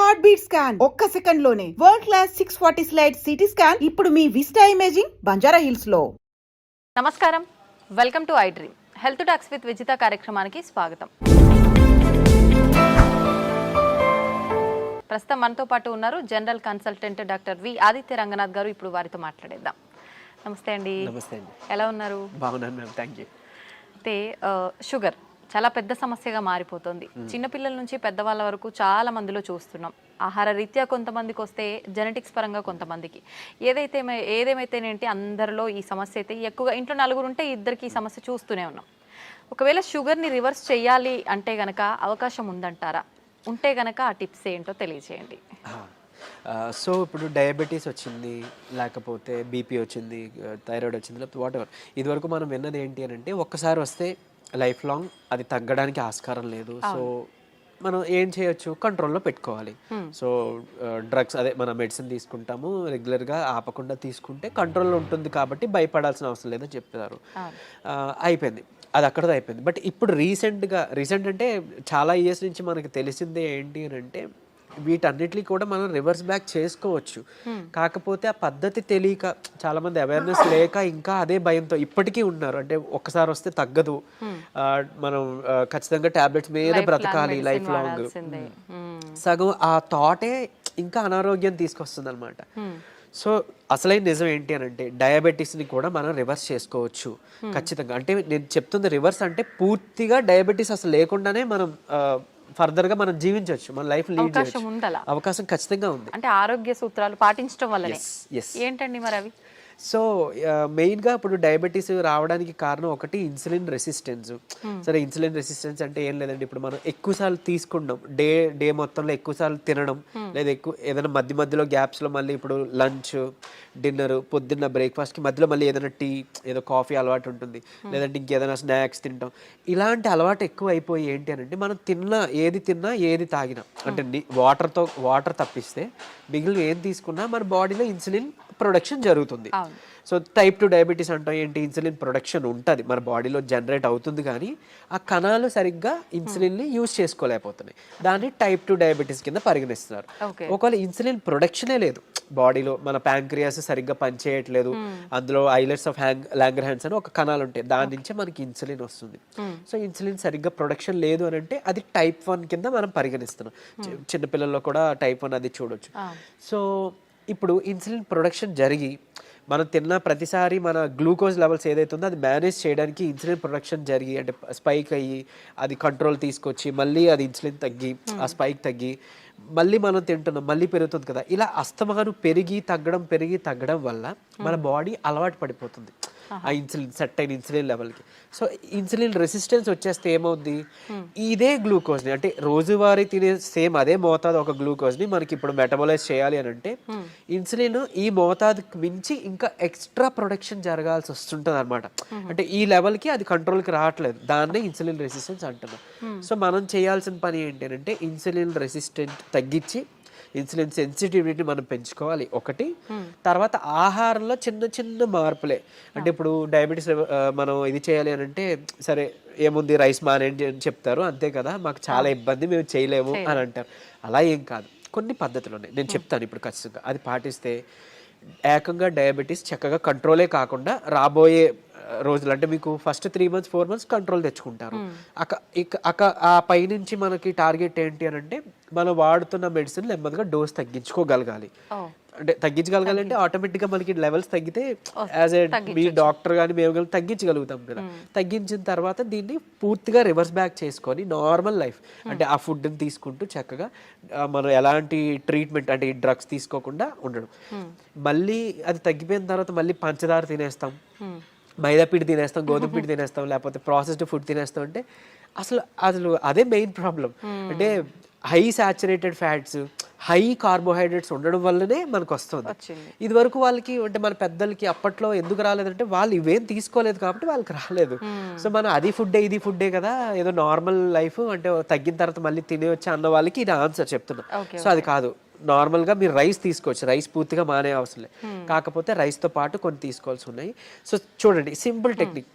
Heart beat scan ఒక్క second లోనే world class 640 slide CT scan ఇప్పుడు మీ విస్టా ఇమేజింగ్ బంజారా హిల్స్ లో. నమస్కారం, welcome to I dream health talks with Vijitha కార్యక్రమానికి స్వాగతం. ప్రస్తుతం మనతో పాటు ఉన్నారు general consultant doctor V Aditya Ranganath గారు. ఇప్పుడు వారితో మాట్లాడేద్దాం. నమస్తే అండి. నమస్తే అండి. ఎలా ఉన్నారు? బాగున్నాను మ్యామ్, థ్యాంక్ యూ. అయితే షుగర్ చాలా పెద్ద సమస్యగా మారిపోతుంది. చిన్నపిల్లల నుంచి పెద్దవాళ్ళ వరకు చాలా మందిలో చూస్తున్నాం. ఆహార రీత్యా కొంతమందికి వస్తే, జెనెటిక్స్ పరంగా కొంతమందికి, ఏదేమైతేనేంటి అందరిలో ఈ సమస్య అయితే ఎక్కువగా. ఇంట్లో నలుగురు ఉంటే ఇద్దరికి ఈ సమస్య చూస్తూనే ఉన్నాం. ఒకవేళ షుగర్ని రివర్స్ చేయాలి అంటే గనక అవకాశం ఉందంటారా? ఉంటే గనక ఆ టిప్స్ ఏంటో తెలియజేయండి. సో ఇప్పుడు డయాబెటీస్ వచ్చింది, లేకపోతే బీపీ వచ్చింది, థైరాయిడ్ వచ్చింది, లేకపోతే వాట్ ఎవర్, ఇదివరకు మనం విన్నది ఏంటి అని అంటే ఒక్కసారి వస్తే లైఫ్ లాంగ్ అది తగ్గడానికి ఆస్కారం లేదు. సో మనం ఏం చేయొచ్చు, కంట్రోల్లో పెట్టుకోవాలి. సో డ్రగ్స్, అదే మన మెడిసిన్ తీసుకుంటాము, రెగ్యులర్గా ఆపకుండా తీసుకుంటే కంట్రోల్లో ఉంటుంది కాబట్టి భయపడాల్సిన అవసరం లేదని చెప్తారు. అయిపోయింది, అది అక్కడతో అయిపోయింది. బట్ ఇప్పుడు రీసెంట్ అంటే చాలా ఇయర్స్ నుంచి మనకి తెలిసిందే ఏంటి అని అంటే వీటన్నిటిని కూడా మనం రివర్స్ బ్యాక్ చేసుకోవచ్చు. కాకపోతే ఆ పద్ధతి తెలియక, చాలా మంది అవేర్నెస్ లేక ఇంకా అదే భయంతో ఇప్పటికీ ఉన్నారు. అంటే ఒక్కసారి వస్తే తగ్గదు, మనం ఖచ్చితంగా టాబ్లెట్స్ మీద బ్రతకాలి లైఫ్ లాంగ్. సగం ఆ థాటే ఇంకా అనారోగ్యం తీసుకొస్తుంది అనమాట. సో అసలైన నిజం ఏంటి అని అంటే డయాబెటీస్ని కూడా మనం రివర్స్ చేసుకోవచ్చు ఖచ్చితంగా. అంటే నేను చెప్తుంది రివర్స్ అంటే పూర్తిగా డయాబెటీస్ అసలు లేకుండానే మనం ఫర్దర్గా మనం జీవించవచ్చు, మన లైఫ్ లీడ్ చేయొచ్చు. అవకాశం ఖచ్చితంగా ఉంది. అంటే ఆరోగ్య సూత్రాలు పాటించడం వల్లనే. ఏంటండి మరి అవి? సో మెయిన్గా ఇప్పుడు డయాబెటీస్ రావడానికి కారణం ఒకటి ఇన్సులిన్ రెసిస్టెన్స్. సరే, ఇన్సులిన్ రెసిస్టెన్స్ అంటే ఏం లేదండి, ఇప్పుడు మనం ఎక్కువసార్లు తీసుకుంటాం, డే మొత్తంలో ఎక్కువసార్లు తినడం, లేదా ఏదైనా మధ్యలో గ్యాప్స్లో మళ్ళీ ఇప్పుడు లంచ్, డిన్నర్, పొద్దున్న బ్రేక్ఫాస్ట్కి మధ్యలో మళ్ళీ ఏదైనా టీ, ఏదో కాఫీ అలవాటు ఉంటుంది, లేదంటే ఇంకేదైనా స్నాక్స్ తింటాం. ఇలాంటి అలవాటు ఎక్కువ అయిపోయి ఏంటి అని అంటే మనం ఏది తిన్నా ఏది తాగినా, అంటే వాటర్ తప్పిస్తే మిగిలిన ఏం తీసుకున్నా మన బాడీలో ఇన్సులిన్ ప్రొడక్షన్ జరుగుతుంది. సో టైప్ 2 డయాబెటీస్ అంటాం ఏంటి, ఇన్సులిన్ ప్రొడక్షన్ ఉంటుంది మన బాడీలో, జనరేట్ అవుతుంది, కానీ ఆ కణాలు సరిగ్గా ఇన్సులిన్ని యూజ్ చేసుకోలేకపోతున్నాయి. దాన్ని టైప్ 2 డయాబెటీస్ కింద పరిగణిస్తున్నారు. ఒకవేళ ఇన్సులిన్ ప్రొడక్షనే లేదు బాడీలో, మన ప్యాంక్రియాస్ సరిగ్గా పనిచేయట్లేదు, అందులో ఐలెట్స్ ఆఫ్ లాంగర్హాన్స్ అని ఒక కణాలు ఉంటాయి, దాని నుంచే మనకి ఇన్సులిన్ వస్తుంది. సో ఇన్సులిన్ సరిగ్గా ప్రొడక్షన్ లేదు అని అంటే అది టైప్ 1 కింద మనం పరిగణిస్తున్నాం. చిన్నపిల్లల్లో కూడా టైప్ 1 అది చూడొచ్చు. సో ఇప్పుడు ఇన్సులిన్ ప్రొడక్షన్ జరిగి మనం తిన్న ప్రతిసారి మన గ్లూకోజ్ లెవెల్స్ ఏదైతే ఉందో అది మేనేజ్ చేయడానికి ఇన్సులిన్ ప్రొడక్షన్ జరిగి, అంటే స్పైక్ అయ్యి అది కంట్రోల్ తీసుకొచ్చి మళ్ళీ అది ఇన్సులిన్ తగ్గి ఆ స్పైక్ తగ్గి మళ్ళీ మనం తింటున్నాం, మళ్ళీ పెరుగుతుంది కదా. ఇలా అస్తమాను పెరిగి తగ్గడం వల్ల మన బాడీ అలవాటు పడిపోతుంది ఆ ఇన్సులిన్, సెట్ అయిన ఇన్సులిన్ లెవెల్కి. సో ఇన్సులిన్ రెసిస్టెన్స్ వచ్చేస్తే ఏమవుద్ది, ఇదే గ్లూకోజ్ని, అంటే రోజువారీ తినే సేమ్ అదే మోతాదు ఒక గ్లూకోజ్ని మనకి ఇప్పుడు మెటబలైజ్ చేయాలి అని అంటే ఇన్సులిన్ ఈ మోతాదుకి మించి ఇంకా ఎక్స్ట్రా ప్రొడక్షన్ జరగాల్సి వస్తుంటుంది అనమాట. అంటే ఈ లెవెల్కి అది కంట్రోల్కి రావట్లేదు, దాన్నే ఇన్సులిన్ రెసిస్టెన్స్ అంటున్నాం. సో మనం చేయాల్సిన పని ఏంటి అంటే ఇన్సులిన్ రెసిస్టెంట్ తగ్గించి ఇన్సులిన్ సెన్సిటివిటీ మనం పెంచుకోవాలి ఒకటి. తర్వాత ఆహారంలో చిన్న మార్పులే, అంటే ఇప్పుడు డయాబెటీస్ మనం ఇది చేయాలి అని అంటే సరే ఏముంది రైస్ మానేయండి అని చెప్తారు, అంతే కదా, మాకు చాలా ఇబ్బంది, మేము చేయలేము అని అంటారు. అలా ఏం కాదు, కొన్ని పద్ధతులు ఉన్నాయి, నేను చెప్తాను ఇప్పుడు ఖచ్చితంగా. అది పాటిస్తే ఏకంగా డయాబెటీస్ చక్కగా కంట్రోలే కాకుండా రాబోయే రోజులు, అంటే మీకు ఫస్ట్ 3 months 4 months కంట్రోల్ తెచ్చుకుంటారు. ఆ పైనుంచి మనకి టార్గెట్ ఏంటి అని అంటే మనం వాడుతున్న మెడిసిన్ నెమ్మదిగా డోస్ తగ్గించుకోగలగాలి. అంటే తగ్గించగలగాలి అంటే ఆటోమేటిక్గా మనకి లెవెల్స్ తగ్గితే యాజ్ ఏ మీ డాక్టర్ కానీ మేము కానీ తగ్గించగలుగుతాం కదా. తగ్గించిన తర్వాత దీన్ని పూర్తిగా రివర్స్ బ్యాక్ చేసుకొని నార్మల్ లైఫ్, అంటే ఆ ఫుడ్ని తీసుకుంటూ చక్కగా మనం ఎలాంటి ట్రీట్మెంట్, అంటే ఈ డ్రగ్స్ తీసుకోకుండా ఉండడం. మళ్ళీ అది తగ్గిపోయిన తర్వాత మళ్ళీ పంచదార తినేస్తాం, మైదా పిండి తినేస్తాం, గోధుమ పిండి తినేస్తాం, లేకపోతే ప్రాసెస్డ్ ఫుడ్ తినేస్తాం. అంటే అసలు అదే మెయిన్ ప్రాబ్లం. అంటే high saturated fats, high carbohydrates ఉండడం వల్లనే మనకు వస్తుంది. ఇది వరకు వాళ్ళకి, అంటే మన పెద్దలకి అప్పట్లో ఎందుకు రాలేదంటే వాళ్ళు ఇవేం తీసుకోలేదు కాబట్టి వాళ్ళకి రాలేదు. సో మనం అది ఫుడ్డే ఇది ఫుడ్డే కదా, ఏదో నార్మల్ లైఫ్, అంటే తగ్గిన తర్వాత మళ్ళీ తినేయొచ్చు అన్న వాళ్ళకి ఇది ఆన్సర్ చెప్తున్నా. సో అది కాదు, నార్మల్గా మీరు రైస్ తీసుకోవచ్చు, రైస్ పూర్తిగా మానే అవసరం లేదు, కాకపోతే రైస్తో పాటు కొన్ని తీసుకోవాల్సి ఉన్నాయి. సో చూడండి సింపుల్ టెక్నిక్,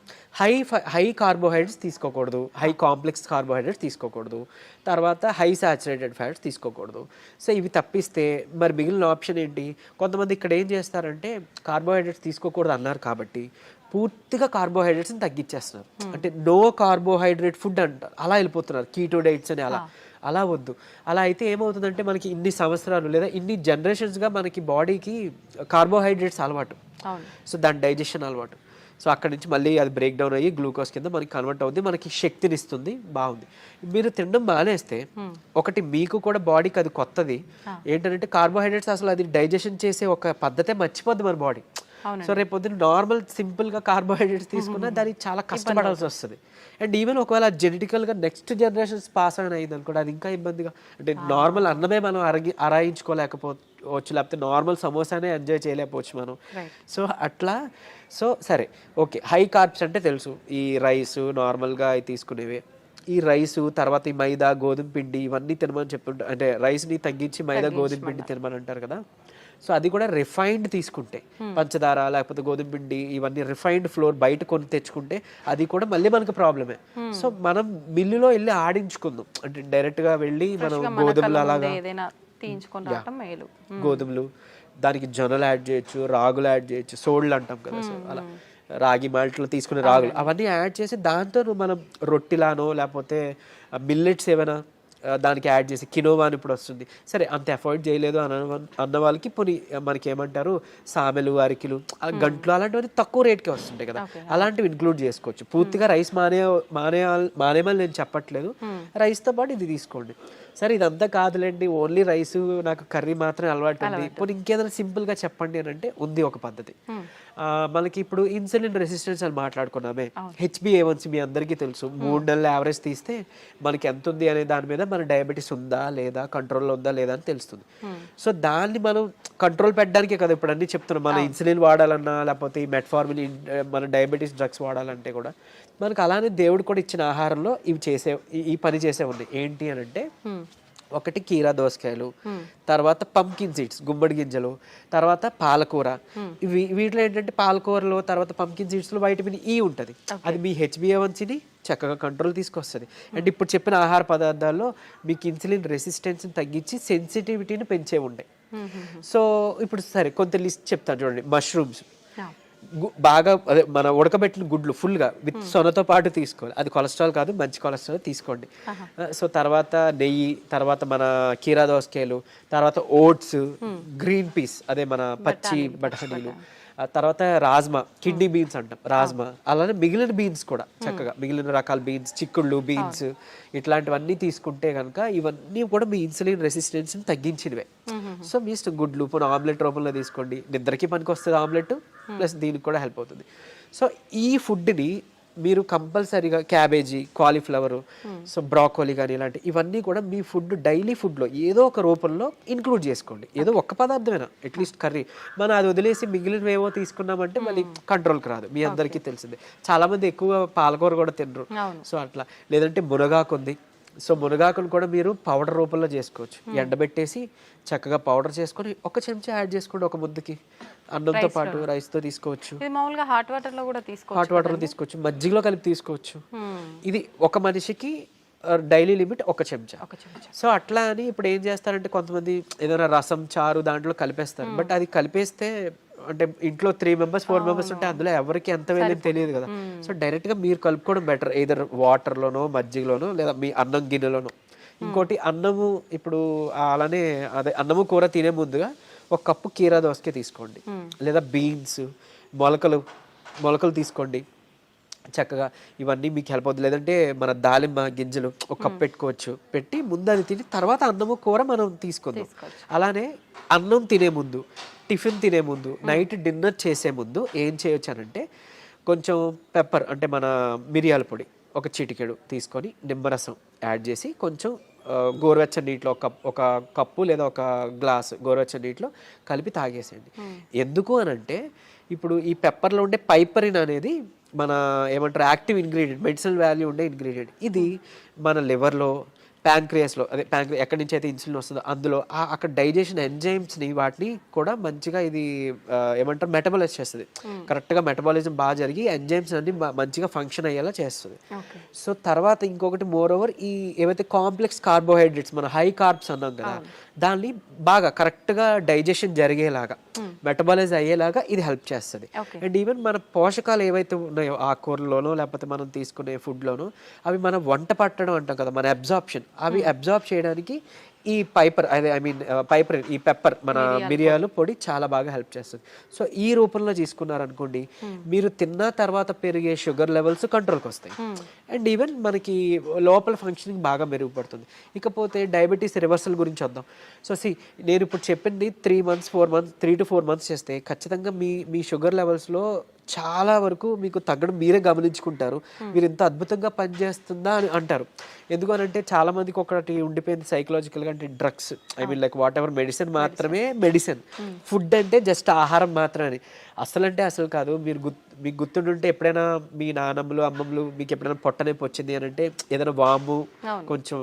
హై కార్బోహైడ్రేట్స్ తీసుకోకూడదు, హై కాంప్లెక్స్ కార్బోహైడ్రేట్స్ తీసుకోకూడదు, తర్వాత హై సాచురేటెడ్ ఫ్యాట్స్ తీసుకోకూడదు. సో ఇవి తప్పిస్తే మరి మిగిలిన ఆప్షన్ ఏంటి? కొంతమంది ఇక్కడ ఏం చేస్తారంటే కార్బోహైడ్రేట్స్ తీసుకోకూడదు అన్నారు కాబట్టి పూర్తిగా కార్బోహైడ్రేట్స్ని తగ్గించేస్తున్నారు, అంటే నో కార్బోహైడ్రేట్ ఫుడ్ అంటారు, అలా వెళ్ళిపోతున్నారు, కీటో డైట్స్ అని. అలా వద్దు. అలా అయితే ఏమవుతుందంటే మనకి ఇన్ని సంవత్సరాలు లేదా ఇన్ని జనరేషన్స్గా మనకి బాడీకి కార్బోహైడ్రేట్స్ అలవాటు, సో దాని డైజెషన్ అలవాటు. సో అక్కడి నుంచి మళ్ళీ అది బ్రేక్ డౌన్ అయ్యి గ్లూకోజ్ కింద మనకి కన్వర్ట్ అవుతుంది, మనకి శక్తిని ఇస్తుంది, బాగుంది. మీరు తినడం మానేస్తే ఒకటి మీకు కూడా బాడీకి అది కొత్తది ఏంటంటే కార్బోహైడ్రేట్స్ అసలు అది డైజెషన్ చేసే ఒక పద్ధతే మర్చిపోద్ది మన బాడీ. సో రేపు పొద్దున్న నార్మల్ సింపుల్గా కార్బోహైడ్రేట్స్ తీసుకున్నా దానికి చాలా కష్టపడాల్సి వస్తుంది. అండ్ ఈవెన్ ఒకవేళ జెనెటికల్గా నెక్స్ట్ జనరేషన్స్ పాస్ ఆన్ అయింది అనుకోండి, అది ఇంకా ఇబ్బందిగా, అంటే నార్మల్ అన్నమే మనం అరాయించుకోలేకపోవచ్చు, లేకపోతే నార్మల్ సమోసానే ఎంజాయ్ చేయలేకపోవచ్చు మనం. సో అట్లా సో సరే ఓకే, హై కార్బ్స్ అంటే తెలుసు, ఈ రైస్ నార్మల్గా అవి తీసుకునేవి, ఈ రైసు తర్వాత ఈ మైదా గోధుమ పిండి ఇవన్నీ తినమని చెప్తుంటారు, అంటే రైస్ని తగ్గించి మైదా గోధుమ పిండి తినమని అంటారు కదా. సో అది కూడా రిఫైన్డ్ తీసుకుంటే, పంచదార లేకపోతే గోధుమ పిండి ఇవన్నీ రిఫైన్డ్ ఫ్లోర్ బయట కొని తెచ్చుకుంటే అది కూడా మళ్ళీ మనకు ప్రాబ్లమే. సో మనం మిల్లులో వెళ్ళి ఆడించుకుందాం, అంటే డైరెక్ట్గా వెళ్ళి మనం గోధుమలు అలాగా గోధుమలు, దానికి జొన్నలు యాడ్ చేయొచ్చు, రాగులు యాడ్ చేయొచ్చు, సోళ్ళు అంటాం కదా, సో అలా రాగి మాల్ట్లో తీసుకునే రాగులు అవన్నీ యాడ్ చేసి దాంతో మనం రొట్టిలానో లేకపోతే మిల్లెట్స్ ఏమైనా దానికి యాడ్ చేసి, కినోవా అని ఇప్పుడు వస్తుంది, సరే అంత అఫోర్డ్ చేయలేదు అన్న వాళ్ళకి పోనీ మనకి ఏమంటారు సామెలు, అరికిలు, గంట్లు అలాంటివన్నీ తక్కువ రేట్కే వస్తుంటాయి కదా, అలాంటివి ఇంక్లూడ్ చేసుకోవచ్చు. పూర్తిగా రైస్ మానేమని నేను చెప్పట్లేదు, రైస్తో పాటు ఇది తీసుకోండి. సరే ఇదంతా కాదులేండి, ఓన్లీ రైస్ నాకు కర్రీ మాత్రమే అలవాటు ఉంది, ఇప్పుడు ఇంకేదైనా సింపుల్గా చెప్పండి అని అంటే ఉంది ఒక పద్ధతి. మనకి ఇప్పుడు ఇన్సులిన్ రెసిస్టెన్స్ అని మాట్లాడుకున్నామే, HbA1c మీ అందరికీ తెలుసు, 3 నెలల యావరేజ్ తీస్తే మనకి ఎంత ఉంది అనే దాని మీద మన డయాబెటీస్ ఉందా లేదా, కంట్రోల్లో ఉందా లేదా అని తెలుస్తుంది. సో దాన్ని మనం కంట్రోల్ పెట్టడానికే కదా ఇప్పుడు అన్నీ చెప్తున్నాం, మన ఇన్సులిన్ వాడాలన్నా లేకపోతే ఈ మెట్ఫార్మిన్ మన డయాబెటీస్ డ్రగ్స్ వాడాలంటే కూడా మనకు అలానే దేవుడు కూడా ఇచ్చిన ఆహారంలో ఈ పని చేసే ఉంది. ఏంటి అని అంటే ఒకటి కీరా దోసకాయలు, తర్వాత పంకిన్ సీడ్స్ గుమ్మడి గింజలు, తర్వాత పాలకూర. వీటిలో ఏంటంటే పాలకూరలో తర్వాత పంకిన్ సీడ్స్లో వైటమిన్ ఈ ఉంటుంది, అది మీ HbA1cని చక్కగా కంట్రోల్ తీసుకొస్తుంది. అండ్ ఇప్పుడు చెప్పిన ఆహార పదార్థాల్లో మీకు ఇన్సులిన్ రెసిస్టెన్స్ని తగ్గించి సెన్సిటివిటీని పెంచే ఉంటాయి. సో ఇప్పుడు సరే కొంత లిస్ట్ చెప్తాను చూడండి. మష్రూమ్స్ బాగా అదే మన ఉడకబెట్టిన గుడ్లు ఫుల్గా విత్ సొనతో పాటు తీసుకోవాలి, అది కొలెస్ట్రాల్ కాదు, మంచి కొలెస్ట్రాల్ తీసుకోండి. సో తర్వాత నెయ్యి, తర్వాత మన కీరా దోసకాయలు, తర్వాత ఓట్స్, గ్రీన్ పీస్ అదే మన పచ్చి బఠానీలు, తర్వాత రాజ్మా, కిడ్నీ బీన్స్ అంటాం రాజ్మా, అలానే మిగిలిన బీన్స్ కూడా చక్కగా మిగిలిన రకాల బీన్స్, చిక్కుళ్ళు బీన్స్ ఇట్లాంటివన్నీ తీసుకుంటే కనుక ఇవన్నీ కూడా మీ ఇన్సులిన్ రెసిస్టెన్స్ని తగ్గించినవే. సో మీ ఇష్టం, గుడ్లు పోనీ ఆమ్లెట్ రూపంలో తీసుకోండి, నిద్రకి పనికి వస్తుంది ఆమ్లెట్, ప్లస్ దీనికి కూడా హెల్ప్ అవుతుంది. సో ఈ ఫుడ్ని మీరు కంపల్సరీగా క్యాబేజీ, కాలీఫ్లవర్, సో బ్రాకోలీ కానీ ఇలాంటి ఇవన్నీ కూడా మీ ఫుడ్ డైలీ ఫుడ్లో ఏదో ఒక రూపంలో ఇంక్లూడ్ చేసుకోండి. ఏదో ఒక్క పదార్థమైనా అట్లీస్ట్ కర్రీ, మనం అది వదిలేసి మిగిలినవి ఏవో తీసుకున్నామంటే మళ్ళీ కంట్రోల్కి రాదు, మీ అందరికీ తెలిసిందే. చాలామంది ఎక్కువ పాలకూర కూడా తినరు, సో అట్లా. లేదంటే మునగాకు ఉంది, సో మునగాకును కూడా మీరు పౌడర్ రూపంలో చేసుకోవచ్చు, ఎండబెట్టేసి చక్కగా పౌడర్ చేసుకొని ఒక చెంచా యాడ్ చేసుకోండి ఒక ముద్దకి, అన్నంతో పాటు రైస్తో తీసుకోవచ్చు, హాట్ వాటర్లో కూడా తీసుకోవచ్చు, మజ్జిగలో కలిపి తీసుకోవచ్చు. ఇది ఒక మనిషికి డైలీ లిమిట్ ఒక చెంచా. సో అట్లా అని ఇప్పుడు ఏం చేస్తారంటే కొంతమంది ఏదైనా రసం, చారు దాంట్లో కలిపేస్తారు, బట్ అది కలిపేస్తే అంటే ఇంట్లో 3 members 4 members ఉంటే అందులో ఎవరికి ఎంత వెళ్ళేది తెలియదు కదా. సో డైరెక్ట్గా మీరు కలుపుకోవడం బెటర్, ఏదర్ వాటర్లోనో మజ్జిగలోనో లేదా మీ అన్నం గిన్నెలోనో. ఇంకోటి అన్నము, ఇప్పుడు అలానే అదే అన్నము కూర తినే ముందుగా 1 కప్పు కీరా దోసకాయ తీసుకోండి, లేదా బీన్స్, మొలకలు తీసుకోండి చక్కగా, ఇవన్నీ మీకు హెల్ప్ అవుతుంది. లేదంటే మన దాలిమ్మ గింజలు 1 కప్ పెట్టుకోవచ్చు, పెట్టి ముందు అది తిని తర్వాత అన్నము కూర మనం తీసుకుందాం. అలానే అన్నం తినే ముందు, టిఫిన్ తినే ముందు, నైట్ డిన్నర్ చేసే ముందు ఏం చేయొచ్చు అనంటే కొంచెం పెప్పర్ అంటే మన మిరియాల పొడి 1 చిటికెడు తీసుకొని నిమ్మరసం యాడ్ చేసి కొంచెం గోరువెచ్చని నీటిలో ఒక కప్పు లేదా 1 గ్లాసు గోరువెచ్చని నీటిలో కలిపి తాగేసేయండి. ఎందుకు అనంటే ఇప్పుడు ఈ పెప్పర్లో ఉండే పైపరిన్ అనేది మన ఏమంటారు యాక్టివ్ ఇంగ్రీడియంట్, మెడిసినల్ వాల్యూ ఉండే ఇంగ్రీడియంట్. ఇది మన లివర్లో ప్యాంక్రియాస్లో అదే ఎక్కడి నుంచి అయితే ఇన్సులిన్ వస్తుందో అందులో అక్కడ డైజెషన్ ఎంజైమ్స్ని వాటిని కూడా మంచిగా ఇది ఏమంటారు మెటబాలైజ్ చేస్తుంది. కరెక్ట్గా మెటబాలిజం బాగా జరిగి ఎంజైమ్స్ అన్ని మంచిగా ఫంక్షన్ అయ్యేలా చేస్తుంది. సో తర్వాత ఇంకొకటి మోర్ ఓవర్ ఈ ఏవైతే కాంప్లెక్స్ కార్బోహైడ్రేట్స్ మన హై కార్బ్స్ అన్నాం కదా దాన్ని బాగా కరెక్ట్గా డైజెషన్ జరిగేలాగా మెటబాలైజ్ అయ్యేలాగా ఇది హెల్ప్ చేస్తుంది. అండ్ ఈవెన్ మన పోషకాలు ఏవైతే ఉన్నాయో ఆకుకూరలోనో లేకపోతే మనం తీసుకునే ఫుడ్లోనో అవి మన వంట పట్టడం అంటాం కదా మన అబ్జార్ప్షన్ అవి అబ్జార్బ్ చేయడానికి ఈ ఈ పెప్పర్ మన మిరియాలు పొడి చాలా బాగా హెల్ప్ చేస్తుంది. సో ఈ రూపంలో తీసుకున్నారనుకోండి మీరు తిన్న తర్వాత పెరిగే షుగర్ లెవెల్స్ కంట్రోల్కి వస్తాయి. అండ్ ఈవెన్ మనకి లోపల ఫంక్షనింగ్ బాగా మెరుగుపడుతుంది. ఇకపోతే డయాబెటీస్ రివర్సల్ గురించి వద్దాం. సో నేను ఇప్పుడు చెప్పింది 3 to 4 months చేస్తే ఖచ్చితంగా మీ షుగర్ లెవెల్స్లో చాలా వరకు మీకు తగ్గడం మీరే గమనించుకుంటారు. మీరు ఇంత అద్భుతంగా పనిచేస్తుందా అని అంటారు. ఎందుకనంటే చాలా మందికి ఒకటి ఉండిపోయింది సైకలాజికల్గా, అంటే drugs like what ever medicine మాత్రమే మెడిసిన్, ఫుడ్ అంటే జస్ట్ ఆహారం మాత్రమే. అసలు కాదు. మీకు గుర్తుంటుంటే ఎప్పుడైనా మీ నాన్నమ్మలు అమ్మమ్మలు మీకు ఎప్పుడైనా పొట్టనొప్పి వచ్చింది అని అంటే ఏదైనా వాము కొంచెం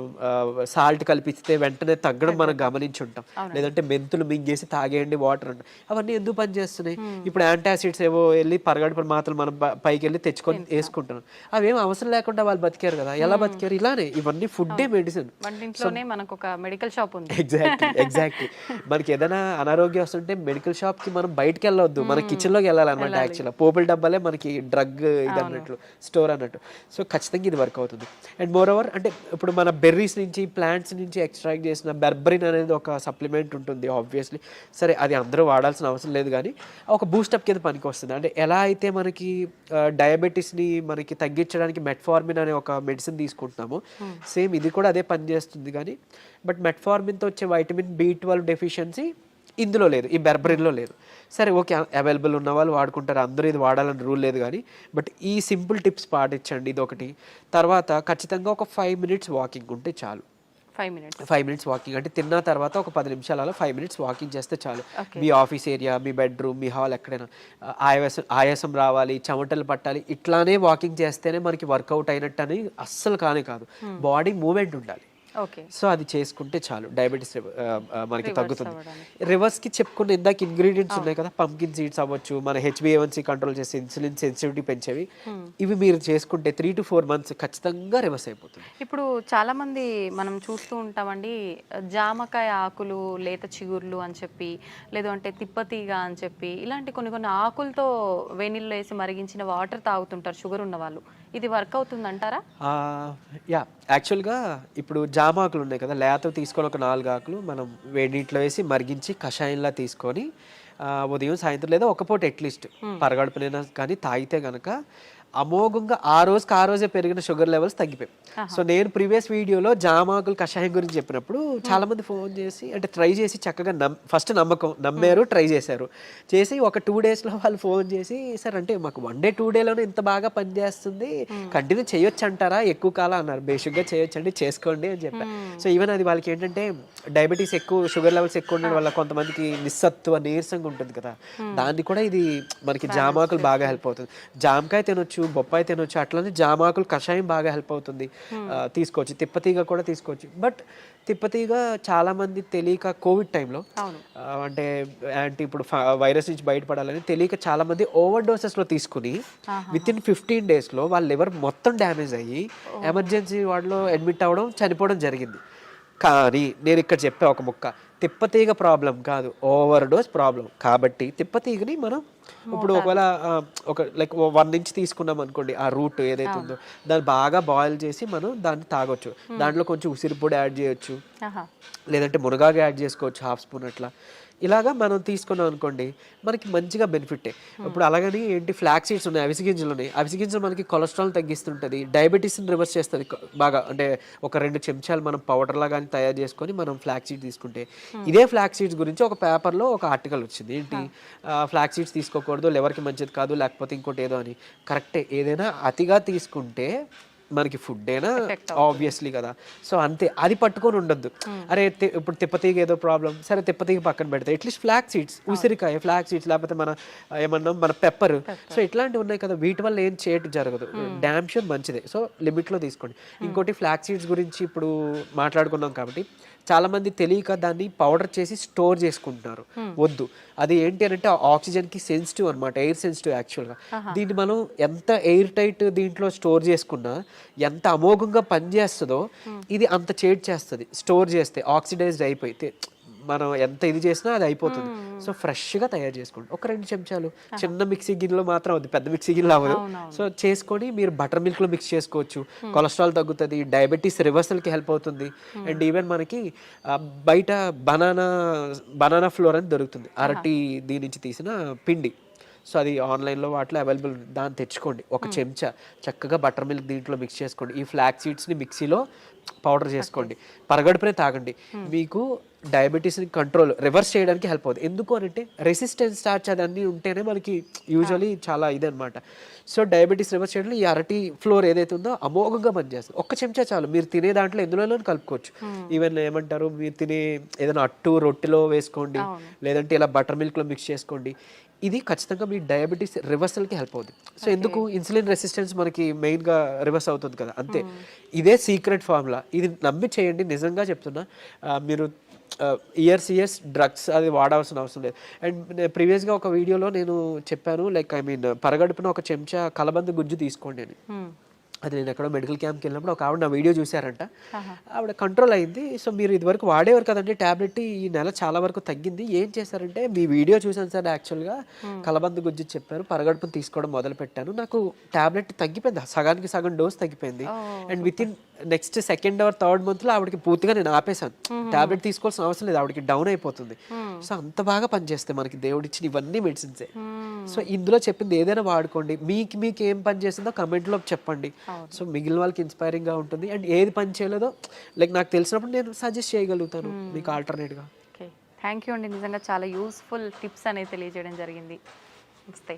సాల్ట్ కలిపిస్తే వెంటనే తగ్గడం మనం గమనించి ఉంటాం. లేదంటే మెంతులు మింగేసి తాగేయండి వాటర్ అంటే అవన్నీ ఎందుకు పనిచేస్తున్నాయి? ఇప్పుడు యాంటాసిడ్స్ ఏవో వెళ్ళి పరగడుపుల మాత్రలు మనం పైకి వెళ్ళి తెచ్చుకొని వేసుకుంటున్నాం. అవేం అవసరం లేకుండా వాళ్ళు బతికారు కదా. ఎలా బతికారు? ఇలానే ఇవన్నీ ఫుడ్డే మెడిసిన్. మనకు ఒక మెడికల్ షాప్ ఉంది. ఎగ్జాక్ట్లీ మనకి ఏదైనా అనారోగ్యం వస్తుంటే మెడికల్ షాప్ కి మనం బయటకు వెళ్ళవద్దు, మన కిచెన్ లోకి వెళ్ళాలన్నమాట. యాక్చువల్గా పోపుల డబ్బాలే మనకి డ్రగ్ ఇది అన్నట్లు, స్టోర్ అన్నట్టు. సో ఖచ్చితంగా ఇది వర్క్ అవుతుంది. అండ్ మోర్ ఓవర్ అంటే ఇప్పుడు మన బెర్రీస్ నుంచి ప్లాంట్స్ నుంచి ఎక్స్ట్రాక్ట్ చేసిన బెర్బరిన్ అనేది ఒక సప్లిమెంట్ ఉంటుంది ఆబ్వియస్లీ. సరే అది అందరూ వాడాల్సిన అవసరం లేదు కానీ ఒక బూస్టప్ కింద పనికి వస్తుంది. అంటే ఎలా అయితే మనకి డయాబెటీస్ని మనకి తగ్గించడానికి మెట్ఫార్మిన్ అనే ఒక మెడిసిన్ తీసుకుంటున్నాము, సేమ్ ఇది కూడా అదే పనిచేస్తుంది. కానీ బట్ మెట్ఫార్మిన్తో వచ్చే వైటమిన్ B12 డెఫిషియన్సీ ఇందులో లేదు, ఈ బెర్బరిన్లో లేదు. సరే ఓకే, అవైలబుల్ ఉన్న వాళ్ళు వాడుకుంటారు, అందరూ ఇది వాడాలని రూల్ లేదు. కానీ బట్ ఈ సింపుల్ టిప్స్ పాటించండి, ఇది ఒకటి. తర్వాత ఖచ్చితంగా ఒక 5 minutes వాకింగ్ ఉంటే చాలు. 5 minutes వాకింగ్ అంటే తిన్న తర్వాత ఒక 10 నిమిషాలలో 5 minutes వాకింగ్ చేస్తే చాలు. మీ ఆఫీస్ ఏరియా, మీ బెడ్రూమ్, మీ హాల్ ఎక్కడైనా ఆయాసం రావాలి, చెమటలు పట్టాలి, ఇట్లానే వాకింగ్ చేస్తేనే మనకి వర్కౌట్ అయినట్టు అని అస్సలు కాదు. బాడీ మూమెంట్ ఉండాలి. సో అది చేసుకుంటే చాలు, డయాబెటీస్ మనకి తగ్గుతుంది. రివర్స్కి చెప్పుకున్న ఇందాక ఇంగ్రీడియంట్స్ ఉన్నాయి కదా, పంకిన్ సీడ్స్ అవ్వచ్చు, మన HbA1c కంట్రోల్ చేసే ఇన్సులిన్ సెన్సిటివిటీ పెంచేవి, ఇవి మీరు చేసుకుంటే 3 to 4 months ఖచ్చితంగా రివర్స్ అయిపోతుంది. ఇప్పుడు చాలా మంది మనం చూస్తూ ఉంటామండి, జామకాయ ఆకులు, లేత చిగుర్లు అని చెప్పి, లేదు అంటే తిప్పతీగ అని చెప్పి, ఇలాంటి కొన్ని ఆకులతో వేణిల్లో వేసి మరిగించిన వాటర్ తాగుతుంటారు షుగర్ ఉన్న వాళ్ళు. ఇది వర్క్ అవుతుంది అంటారా? యాక్చువల్గా ఇప్పుడు జామాకులు ఉన్నాయి కదా, లేత తీసుకొని ఒక 4 ఆకులు మనం వేడి నీటిలో వేసి మరిగించి కషాయంలా తీసుకొని ఉదయం సాయంత్రం లేదా ఒక పూట అట్లీస్ట్ పరగడుపునైనా కానీ తాగితే కనుక అమోఘంగా ఆ రోజే పెరిగిన షుగర్ లెవెల్స్ తగ్గిపోయాయి. సో నేను ప్రీవియస్ వీడియోలో జామాకులు కషాయం గురించి చెప్పినప్పుడు చాలా మంది ఫోన్ చేసి అంటే ట్రై చేసి చక్కగా ఫస్ట్ నమ్మారు, ట్రై చేసి ఒక 2 daysలో వాళ్ళు ఫోన్ చేసి సార్ అంటే మాకు 1 day 2 dayలోనే ఇంత బాగా పనిచేస్తుంది, కంటిన్యూ చేయొచ్చు అంటారా, ఎక్కువ కాలం అన్నారు. బేసిక్గా చేయొచ్చండి, చేసుకోండి అని చెప్పారు. సో ఈవెన్ అది వాళ్ళకి ఏంటంటే డయాబెటీస్ ఎక్కువ, షుగర్ లెవెల్స్ ఎక్కువ ఉండడం వల్ల కొంతమందికి నిస్సత్వ నీరసంగా ఉంటుంది కదా, దాన్ని కూడా ఇది మనకి జామాకులు బాగా హెల్ప్ అవుతుంది. జామకాయ తినొచ్చు, బొప్పాయి తినొచ్చు, అట్లనే జామాకులు కషాయం బాగా హెల్ప్ అవుతుంది, తీసుకోవచ్చు. తిప్పతీగ కూడా తీసుకోవచ్చు. బట్ తిప్పతీగ చాలా మంది తెలియక కోవిడ్ టైంలో అంటే ఇప్పుడు వైరస్ నుంచి బయటపడాలని తెలియక చాలా మంది ఓవర్ డోసెస్లో తీసుకుని వితిన్ 15 daysలో వాళ్ళ లివర్ మొత్తం డ్యామేజ్ అయ్యి ఎమర్జెన్సీ వార్డులో అడ్మిట్ అవ్వడం, చనిపోవడం జరిగింది. కానీ నేను ఇక్కడ చెప్పే ఒక ముక్క, తిప్పతీగ ప్రాబ్లం కాదు, ఓవర్ డోస్ ప్రాబ్లం. కాబట్టి తిప్పతీగని మనం ఇప్పుడు ఒకవేళ ఒక లైక్ 1 inch తీసుకున్నాం అనుకోండి, ఆ రూట్ ఏదైతే ఉందో దాన్ని బాగా బాయిల్ చేసి మనం దాన్ని తాగొచ్చు. దాంట్లో కొంచెం ఉసిరిపొడి యాడ్ చేయొచ్చు, లేదంటే మునగాకు యాడ్ చేసుకోవచ్చు 1/2 spoon అట్లా. ఇలాగా మనం తీసుకున్నాం అనుకోండి మనకి మంచిగా బెనిఫిటే. ఇప్పుడు అలాగని ఏంటి ఫ్లాక్స్ సీడ్స్ ఉన్నాయి, అవిసె గింజలు ఉన్నాయి. అవిసె గింజలు మనకి కొలెస్ట్రాల్ తగ్గిస్తుంటుంది, డయాబెటీస్ని రివర్స్ చేస్తుంది బాగా. అంటే ఒక 2 చెంచాలు మనం పౌడర్లా కానీ తయారు చేసుకొని మనం ఫ్లాక్స్ సీడ్స్ తీసుకుంటే, ఇదే ఫ్లాక్స్ సీడ్స్ గురించి ఒక పేపర్లో ఒక ఆర్టికల్ వచ్చింది. ఏంటి ఫ్లాక్స్ సీడ్స్ తీసుకోకూడదు, లివర్కి మంచిది కాదు, లేకపోతే ఇంకోటి ఏదో అని. కరెక్టే, ఏదైనా అతిగా తీసుకుంటే మనకి ఫుడ్ అయినా ఆబ్వియస్లీ కదా. సో అంతే, అది పట్టుకొని ఉండొద్దు. అరే ఇప్పుడు తిప్పతీగ ఏదో ప్రాబ్లం, సరే తిప్పతీగ పక్కన పెడితే అట్లీస్ట్ ఫ్లాక్ సీడ్స్, ఉసిరికాయ ఫ్లాక్ సీడ్స్, లేకపోతే మన ఏమన్నా మన పెప్పర్, సో ఇట్లాంటివి ఉన్నాయి కదా, వీటి వల్ల ఏం చేయటం జరగదు. డ్యామ్ షూర్ మంచిదే. సో లిమిట్లో తీసుకోండి. ఇంకోటి ఫ్లాక్ సీడ్స్ గురించి ఇప్పుడు మాట్లాడుకున్నాం కాబట్టి చాలా మంది తెలియక దాన్ని పౌడర్ చేసి స్టోర్ చేసుకుంటున్నారు. వద్దు, అది ఏంటి అని అంటే ఆక్సిజన్కి సెన్సిటివ్ అనమాట, ఎయిర్ సెన్సిటివ్ యాక్చువల్గా. దీన్ని మనం ఎంత ఎయిర్ టైట్ దీంట్లో స్టోర్ చేసుకున్నా, ఎంత అమోఘంగా పనిచేస్తుందో ఇది అంత చేడ్ చేస్తుంది స్టోర్ చేస్తే. ఆక్సిడైజ్డ్ అయిపోయి మనం ఎంత ఇది చేసినా అది అయిపోతుంది. సో ఫ్రెష్గా తయారు చేసుకోండి. ఒక 2 చెంచాలు చిన్న మిక్సీ గిన్నెలో మాత్రం అవుతుంది, పెద్ద మిక్సీ గిన్నెలో అవ్వదు. సో చేసుకొని మీరు బటర్ మిల్క్లో మిక్స్ చేసుకోవచ్చు. కొలెస్ట్రాల్ తగ్గుతుంది, డయాబెటీస్ రివర్సల్కి హెల్ప్ అవుతుంది. అండ్ ఈవెన్ మనకి బయట బనానా ఫ్లోర్ అని దొరుకుతుంది, అరటి దీని నుంచి తీసిన పిండి. సో అది ఆన్లైన్లో వాటిలో అవైలబుల్, దాన్ని తెచ్చుకోండి. ఒక చెంచా చక్కగా బటర్ మిల్క్ దీంట్లో మిక్స్ చేసుకోండి. ఈ ఫ్లాక్ సీడ్స్ని మిక్సీలో పౌడర్ చేసుకోండి, పరగడుపునే తాగండి. మీకు డయాబెటీస్ని కంట్రోల్ రివర్స్ చేయడానికి హెల్ప్ అవుతుంది. ఎందుకు అంటే రెసిస్టెన్స్ స్టార్చ్ అదన్నీ ఉంటేనే మనకి యూజువలీ చాలా ఇదనమాట. సో డయాబెటీస్ రివర్స్ చేయడంలో ఈ అరటి ఫ్లోర్ ఏదైతే ఉందో అమోఘంగా పనిచేస్తుంది. ఒక్క చెంచా చాలు, మీరు తినే దాంట్లో ఎందులోనూ కలుపుకోవచ్చు. ఈవెన్ ఏమంటారు, మీరు తినే ఏదైనా అట్టు రొట్టెలో వేసుకోండి, లేదంటే ఇలా బటర్ మిల్క్లో మిక్స్ చేసుకోండి. ఇది ఖచ్చితంగా మీ డయాబెటీస్ రివర్సల్కి హెల్ప్ అవుతుంది. సో ఎందుకు, ఇన్సులిన్ రెసిస్టెన్స్ మనకి మెయిన్గా రివర్స్ అవుతుంది కదా, అంతే. ఇదే సీక్రెట్ ఫార్ములా, ఇది నమ్మి చేయండి. నిజంగా చెప్తున్నా, మీరు ఇయర్స్ డ్రగ్స్ అది వాడాల్సిన అవసరం లేదు. అండ్ ప్రీవియస్గా ఒక వీడియోలో నేను చెప్పాను, లైక్ పరగడుపున ఒక చెంచా కలబంద గుజ్జు తీసుకోండి అని. అది నేను ఎక్కడో మెడికల్ క్యాంప్కి వెళ్ళినప్పుడు ఒక ఆవిడ నా వీడియో చూసారంట, ఆవిడ కంట్రోల్ అయింది. సో మీరు ఇదివరకు వాడేవారు కదండి ట్యాబ్లెట్, ఈ నెల చాలా వరకు తగ్గింది. ఏం చేశారంటే, మీ వీడియో చూసాను సార్, యాక్చువల్గా కలబంద గుజ్జు చెప్పారు, పరగడుపును తీసుకోవడం మొదలు పెట్టాను, నాకు ట్యాబ్లెట్ తగ్గిపోయింది, సగానికి సగం డోస్ తగ్గిపోయింది. And with in next 2nd or 3rd మంత్లో ఆవిడకి పూర్తిగా నేను ఆపేశాను, ట్యాబ్లెట్ తీసుకోవాల్సిన అవసరం లేదు, ఆవిడకి డౌన్ అయిపోతుంది. సో అంత బాగా పనిచేస్తాయి మనకి దేవుడిచ్చిన ఇవన్నీ మెడిసిన్సే. సో ఇందులో చెప్పింది ఏదైనా వాడుకోండి. మీకు ఏం పని చేసిందో కమెంట్లో చెప్పండి. సో మిగిలిన వాళ్ళకి ఇన్స్పైరింగ్గా ఉంటుంది. అండ్ ఏది పని చేయలేదో లైక్ నాకు తెలిసినప్పుడు నేను సజెస్ట్ చేయగలుగుతాను మీకు ఆల్టర్నేట్గా. ఓకే, థ్యాంక్ యూ అండి. నిజంగా చాలా యూస్ఫుల్ టిప్స్ అనేది తెలియజేయడం జరిగింది. నమస్తే.